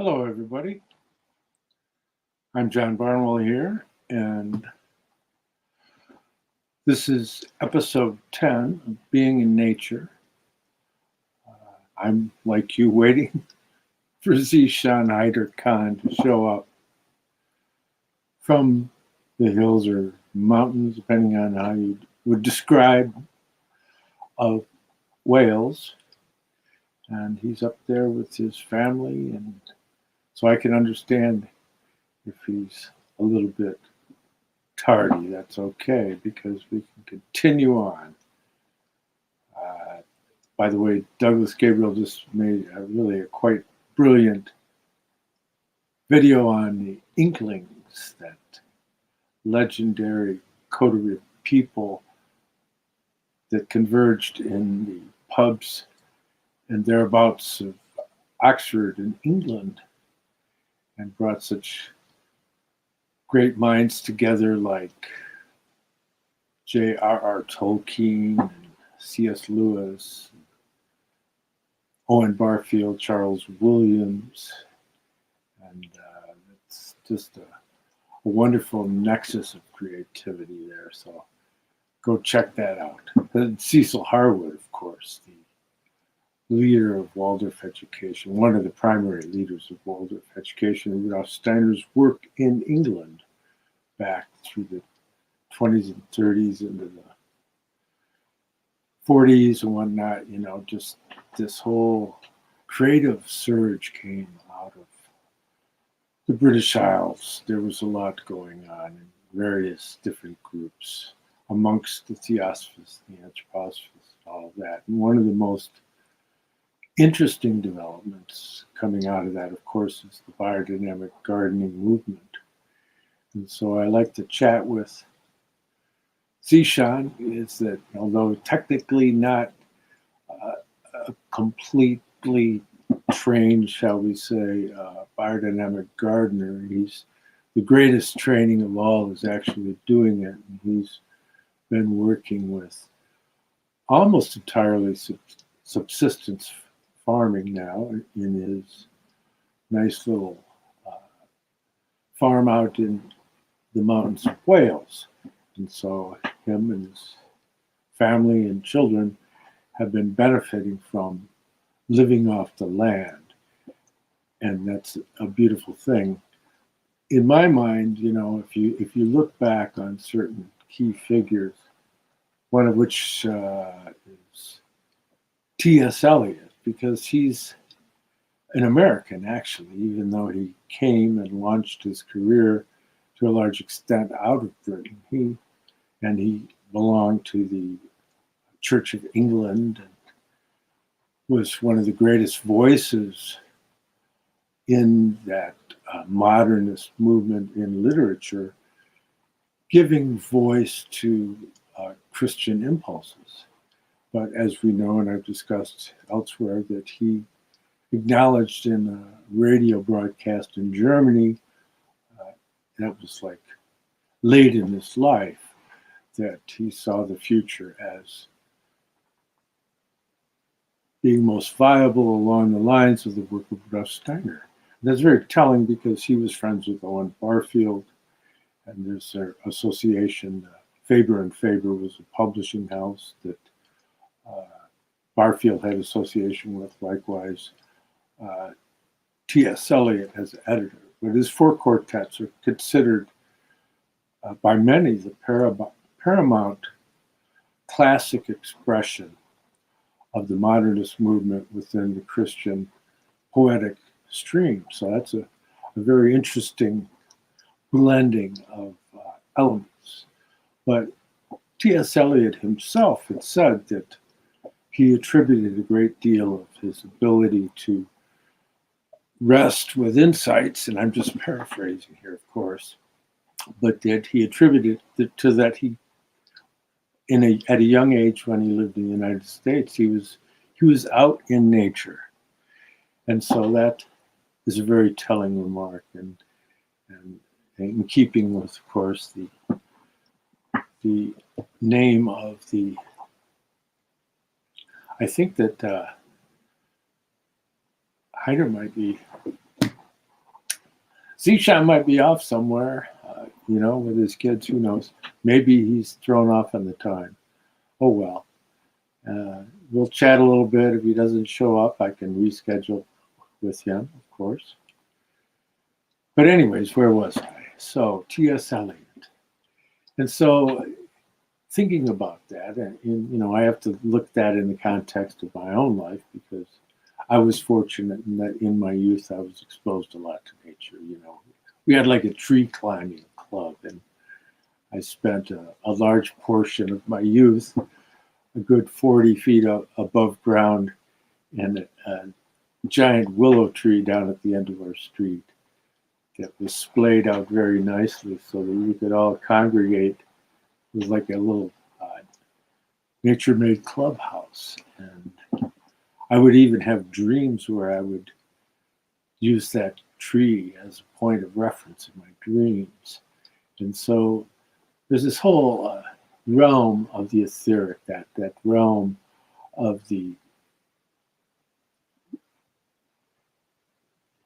Hello, everybody. I'm John Barnwell here, and this is episode 10 of Being in Nature. I'm, like you, waiting for Zeeshan Haider Khan to show up from the hills or mountains, depending on how you would describe, of Wales. And he's up there with his family, and so I can understand if he's a little bit tardy. That's okay, because we can continue on. By the way, Douglas Gabriel just made a quite brilliant video on the Inklings, that legendary coterie of people that converged in the pubs and thereabouts of Oxford in England and brought such great minds together like J.R.R. Tolkien and C.S. Lewis, Owen Barfield, Charles Williams, and it's just a wonderful nexus of creativity there. So go check that out. And Cecil Harwood, of course, the leader of Waldorf education, one of the primary leaders of Waldorf education, Rudolf Steiner's work in England back through the 20s and 30s into the 40s and whatnot. Just this whole creative surge came out of the British Isles. There was a lot going on in various different groups amongst the theosophists, the anthroposophists, all of that. And one of the most interesting developments coming out of that, of course, is the biodynamic gardening movement. And so I like to chat with Zeeshan, is that although technically not a completely trained, shall we say, biodynamic gardener, he's the greatest training of all is actually doing it. And he's been working with almost entirely subsistence farming now in his nice little farm out in the mountains of Wales. And so him and his family and children have been benefiting from living off the land. And that's a beautiful thing. In my mind, if you look back on certain key figures, one of which is T.S. Eliot, because he's an American, actually, even though he came and launched his career to a large extent out of Britain. He belonged to the Church of England and was one of the greatest voices in that modernist movement in literature, giving voice to Christian impulses. But as we know, and I've discussed elsewhere, that he acknowledged in a radio broadcast in Germany, that was like late in his life, that he saw the future as being most viable along the lines of the work of Rudolf Steiner. And that's very telling because he was friends with Owen Barfield, and there's their association. Faber and Faber was a publishing house that Barfield had association with, likewise T.S. Eliot as editor. But his four quartets are considered by many the paramount classic expression of the modernist movement within the Christian poetic stream. So that's a very interesting blending of elements. But T.S. Eliot himself had said that he attributed a great deal of his ability to rest with insights, and I'm just paraphrasing here, of course, but that he attributed it to that he, at a young age when he lived in the United States, he was out in nature. And so that is a very telling remark, and in keeping with, of course, the name of the, I think that Haider might be Zeeshan might be off somewhere, with his kids. Who knows? Maybe he's thrown off on the time. Oh well. We'll chat a little bit. If he doesn't show up, I can reschedule with him, of course. But anyways, where was I? So T.S. Eliot. And so thinking about that, and I have to look at that in the context of my own life, because I was fortunate in that in my youth I was exposed a lot to nature. We had like a tree climbing club, and I spent a large portion of my youth, a good 40 feet above ground, and a giant willow tree down at the end of our street that was splayed out very nicely so that we could all congregate. It was like a little nature-made clubhouse. And I would even have dreams where I would use that tree as a point of reference in my dreams. And so there's this whole realm of the etheric, that realm of the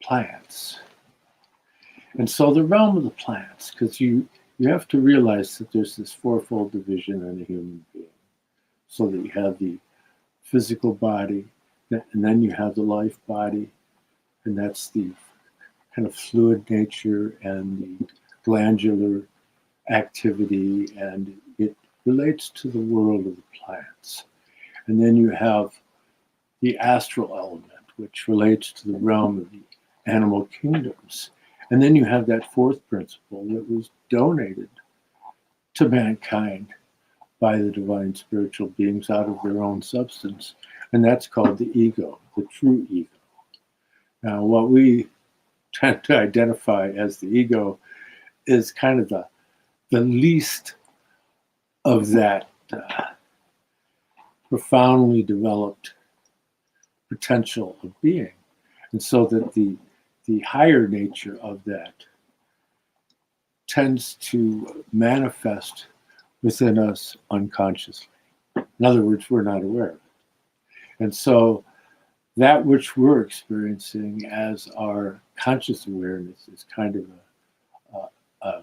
plants. And so the realm of the plants, because you have to realize that there's this fourfold division in a human being. So that you have the physical body, and then you have the life body, and that's the kind of fluid nature and the glandular activity, and it relates to the world of the plants. And then you have the astral element, which relates to the realm of the animal kingdoms. And then you have that fourth principle that was donated to mankind by the divine spiritual beings out of their own substance. And that's called the ego, the true ego. Now, what we tend to identify as the ego is kind of the least of that profoundly developed potential of being. And so that the higher nature of that tends to manifest within us unconsciously. In other words, we're not aware of it. And so that which we're experiencing as our conscious awareness is kind of a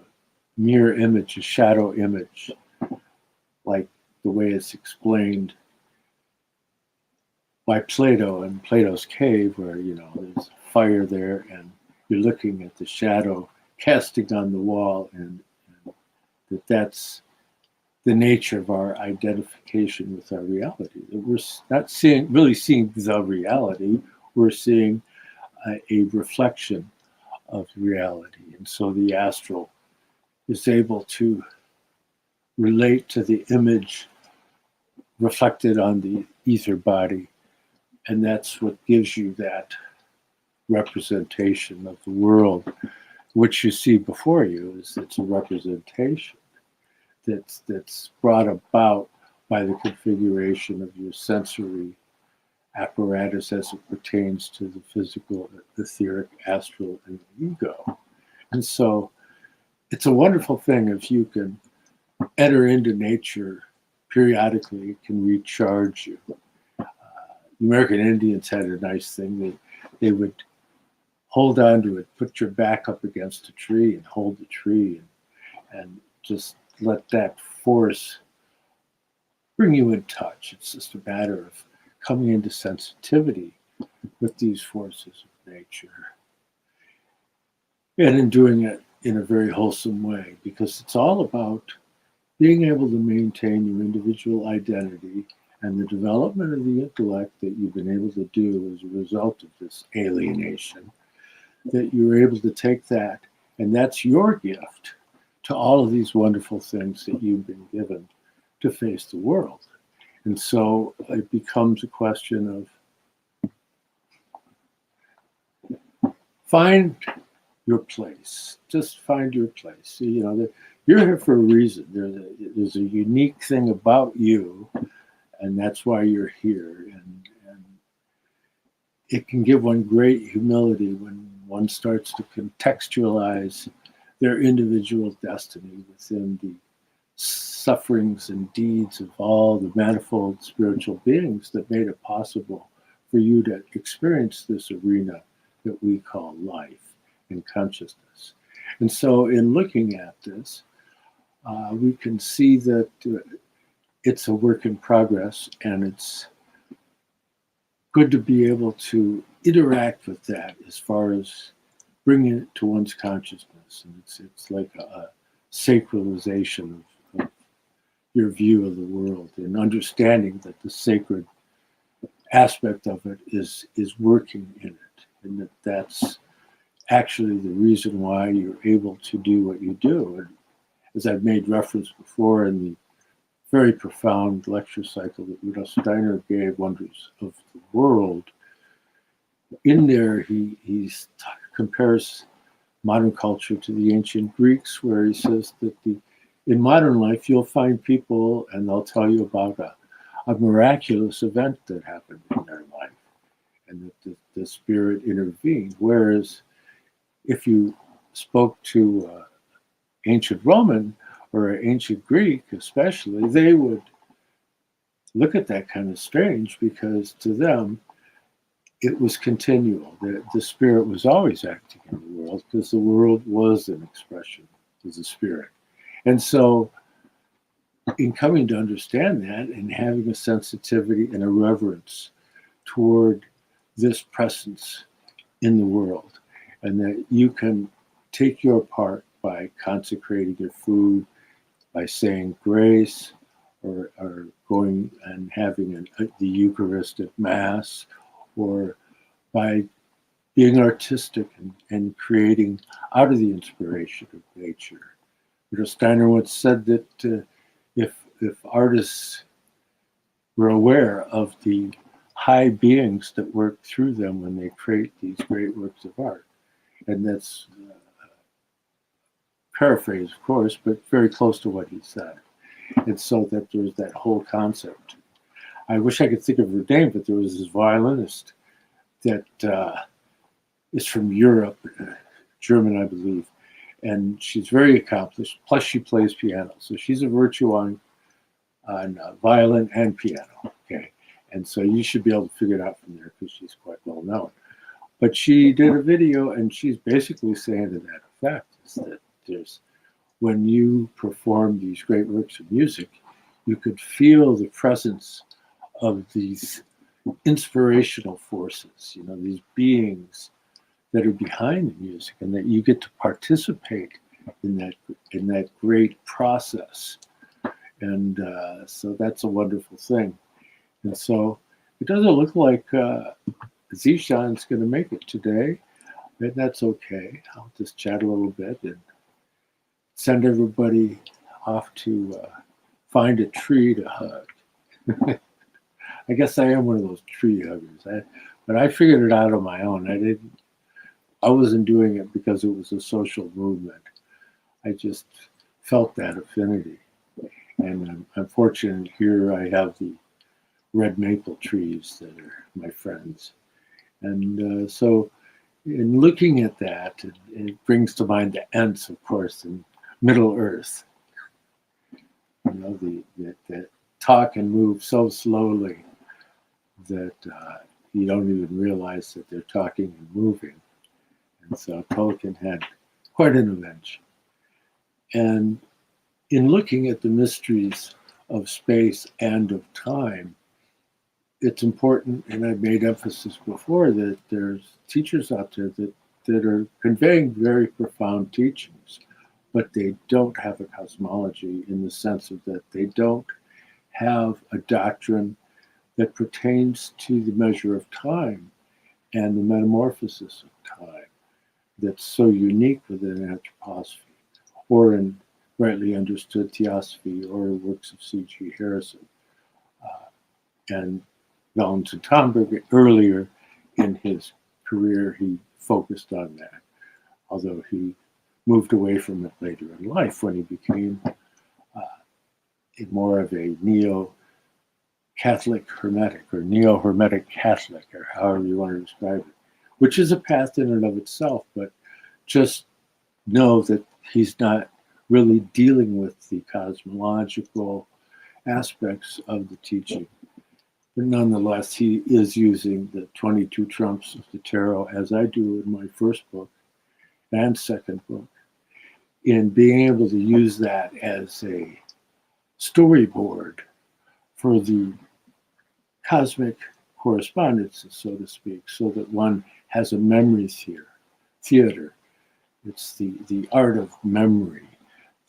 mirror image, a shadow image, like the way it's explained by Plato in Plato's cave, where there's fire there and you're looking at the shadow casting on the wall, and that's the nature of our identification with our reality. That we're not really seeing the reality, we're seeing a reflection of reality. And so the astral is able to relate to the image reflected on the ether body, and that's what gives you that representation of the world, which you see before you. It's a representation that's brought about by the configuration of your sensory apparatus as it pertains to the physical, etheric, astral, and ego. And so it's a wonderful thing if you can enter into nature periodically. It can recharge you. The American Indians had a nice thing. They would hold on to it, put your back up against a tree and hold the tree, and just let that force bring you in touch. It's just a matter of coming into sensitivity with these forces of nature, and in doing it in a very wholesome way, because it's all about being able to maintain your individual identity and the development of the intellect that you've been able to do as a result of this alienation, that you're able to take that, and that's your gift to all of these wonderful things that you've been given to face the world. And so it becomes a question of find your place. Just find your place. You're here for a reason. There's a unique thing about you, and that's why you're here. And it can give one great humility when one starts to contextualize their individual destiny within the sufferings and deeds of all the manifold spiritual beings that made it possible for you to experience this arena that we call life and consciousness. And so in looking at this, we can see that it's a work in progress, and it's good to be able to interact with that as far as bringing it to one's consciousness. And it's like a sacralization of your view of the world, and understanding that the sacred aspect of it is working in it, and that's actually the reason why you're able to do what you do. And as I've made reference before in the very profound lecture cycle that Rudolf Steiner gave, Wonders of the World, in there he compares modern culture to the ancient Greeks, where he says that in modern life you'll find people and they'll tell you about a miraculous event that happened in their life, and that the spirit intervened. Whereas if you spoke to ancient Roman or ancient Greek especially, they would look at that kind of strange, because to them it was continual. The spirit was always acting in the world, because the world was an expression of the spirit. And so in coming to understand that and having a sensitivity and a reverence toward this presence in the world, and that you can take your part by consecrating your food, by saying grace, or going and having the Eucharistic Mass, or by being artistic and creating out of the inspiration of nature. Rudolf Steiner once said that if artists were aware of the high beings that work through them when they create these great works of art, and that's paraphrase, of course, but very close to what he said. And so that there's that whole concept. I wish I could think of her name, but there was this violinist that is from Europe, German, I believe, and she's very accomplished. Plus, she plays piano, so she's a virtue on violin and piano. Okay, and so you should be able to figure it out from there, because she's quite well known. But she did a video, and she's basically saying to that effect is that when you perform these great works of music, you could feel the presence of these inspirational forces, these beings that are behind the music, and that you get to participate in that great process. And so that's a wonderful thing. And so it doesn't look like Zeeshan's going to make it today, but that's okay. I'll just chat a little bit and send everybody off to find a tree to hug. I guess I am one of those tree huggers. But I figured it out on my own. I wasn't doing it because it was a social movement. I just felt that affinity. And I'm fortunate here I have the red maple trees that are my friends. And so in looking at that, it brings to mind the Ents, of course, and Middle Earth. That talk and move so slowly that you don't even realize that they're talking and moving. And so Tolkien had quite an invention. And in looking at the mysteries of space and of time, it's important, and I've made emphasis before, that there's teachers out there that are conveying very profound teachings, but they don't have a cosmology, in the sense of that they don't have a doctrine that pertains to the measure of time and the metamorphosis of time that's so unique within anthroposophy, or in rightly understood theosophy, or works of C.G. Harrison. And Valentin Tomberg, earlier in his career, he focused on that, although he moved away from it later in life when he became more of a neo-Catholic Hermetic, or neo-Hermetic Catholic, or however you want to describe it, which is a path in and of itself, but just know that he's not really dealing with the cosmological aspects of the teaching. But nonetheless, he is using the 22 trumps of the tarot, as I do in my first book, and second book, in being able to use that as a storyboard for the cosmic correspondences, so to speak, so that one has a memory theater. It's the art of memory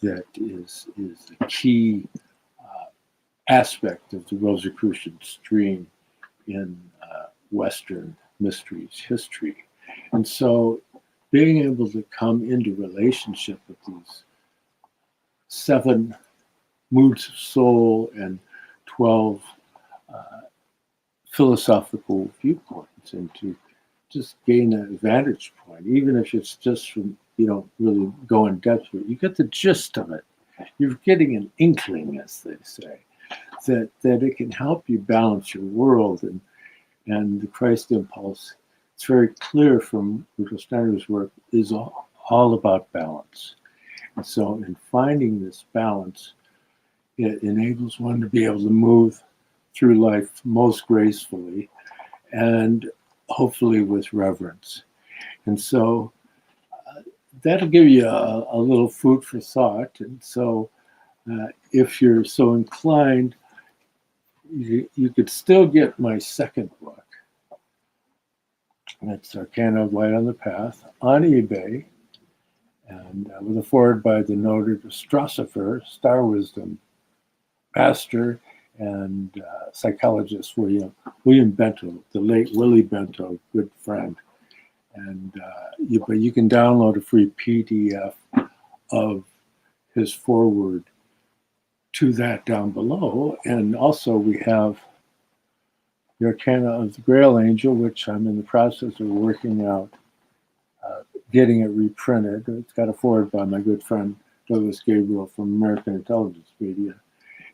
that is the key aspect of the Rosicrucian stream in Western mysteries history. And so being able to come into relationship with these 7 moods of soul and 12 philosophical viewpoints, and to just gain a vantage point, even if it's just from, you don't really go in depth with it, you get the gist of it. You're getting an inkling, as they say, that it can help you balance your world. And the Christ impulse, it's very clear from Rudolf Steiner's work, is all about balance. And so in finding this balance, it enables one to be able to move through life most gracefully and hopefully with reverence. And so that'll give you a little food for thought. And so if you're so inclined, you could still get my second book. It's Arcana of Light on the Path on eBay, and with a foreword by the noted Strasser, Star Wisdom master and psychologist William Bento, the late Willie Bento, good friend. And but you can download a free PDF of his foreword to that down below. And also we have the Arcana of the Grail Angel, which I'm in the process of working out, getting it reprinted. It's got a foreword by my good friend Douglas Gabriel from American Intelligence Media.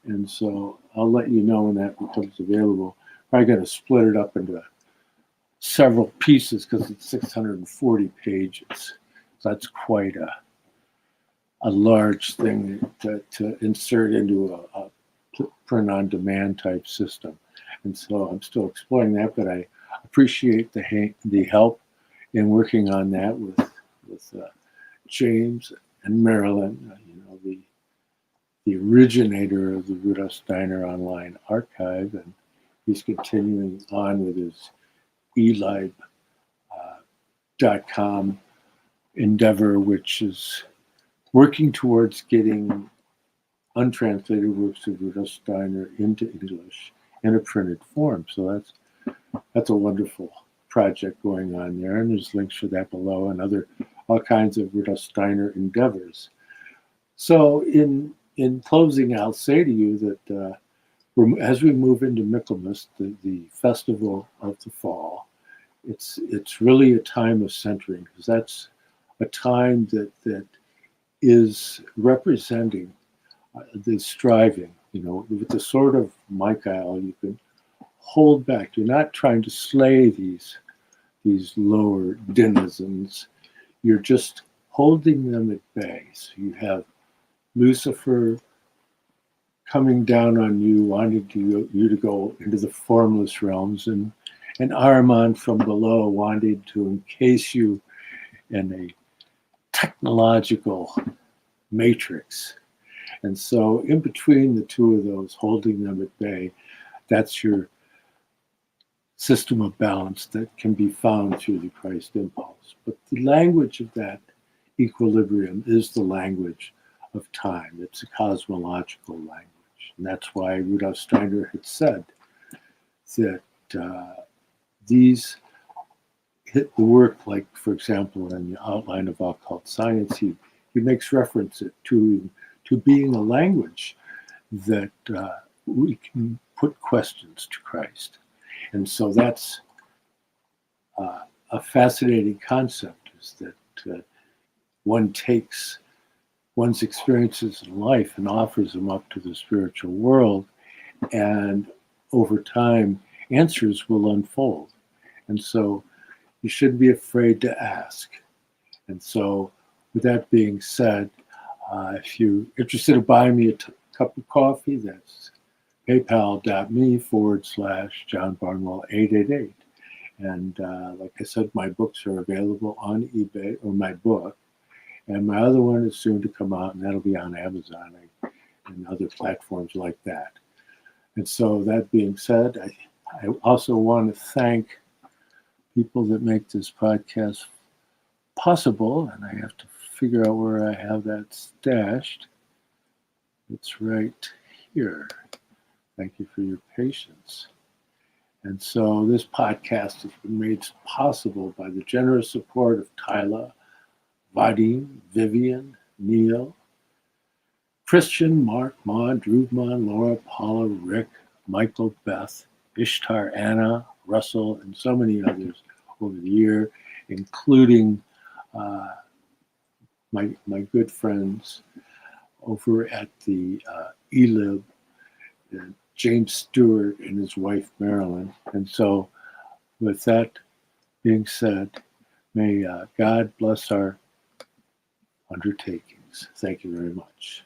And so I'll let you know when that becomes available. Probably going to split it up into several pieces because it's 640 pages. So that's quite a large thing to insert into a print-on-demand type system. And so I'm still exploring that, but I appreciate the help in working on that with James and Marilyn, the originator of the Rudolf Steiner Online Archive, and he's continuing on with his e.Lib.com endeavor, which is working towards getting untranslated works of Rudolf Steiner into English in a printed form. So that's a wonderful project going on there, and there's links for that below, and all kinds of Rudolf Steiner endeavors. So in closing, I'll say to you that as we move into Michaelmas, the festival of the fall, it's really a time of centering, because that's a time that is representing the striving. With the sword of Michael, you can hold back. You're not trying to slay these lower denizens. You're just holding them at bay. So you have Lucifer coming down on you, wanting you to go into the formless realms, and Ahriman from below wanting to encase you in a technological matrix. And so in between the two of those, holding them at bay, that's your system of balance that can be found through the Christ impulse. But the language of that equilibrium is the language of time. It's a cosmological language. And that's why Rudolf Steiner had said that these hit the work, like, for example, in the Outline of Occult Science, he makes reference to being a language that we can put questions to Christ. And so that's a fascinating concept, is that one takes one's experiences in life and offers them up to the spiritual world, and over time, answers will unfold. And so you shouldn't be afraid to ask. And so with that being said, if you're interested in buying me a cup of coffee, that's paypal.me/John Barnwell 888. And like I said, my books are available on eBay, or my book, And my other one is soon to come out, and that'll be on Amazon and other platforms like that. And so that being said, I also want to thank people that make this podcast possible, and I have to figure out where I have that stashed. It's right here. Thank you for your patience. And so this podcast has been made possible by the generous support of Tyla, Vadim, Vivian, Neil, Christian, Mark, Maud, Drewman, Laura, Paula, Rick, Michael, Beth, Ishtar, Anna, Russell, and so many others over the year, including my good friends over at the e.Lib, James Stewart and his wife Marilyn. And so with that being said, may God bless our undertakings. Thank you very much.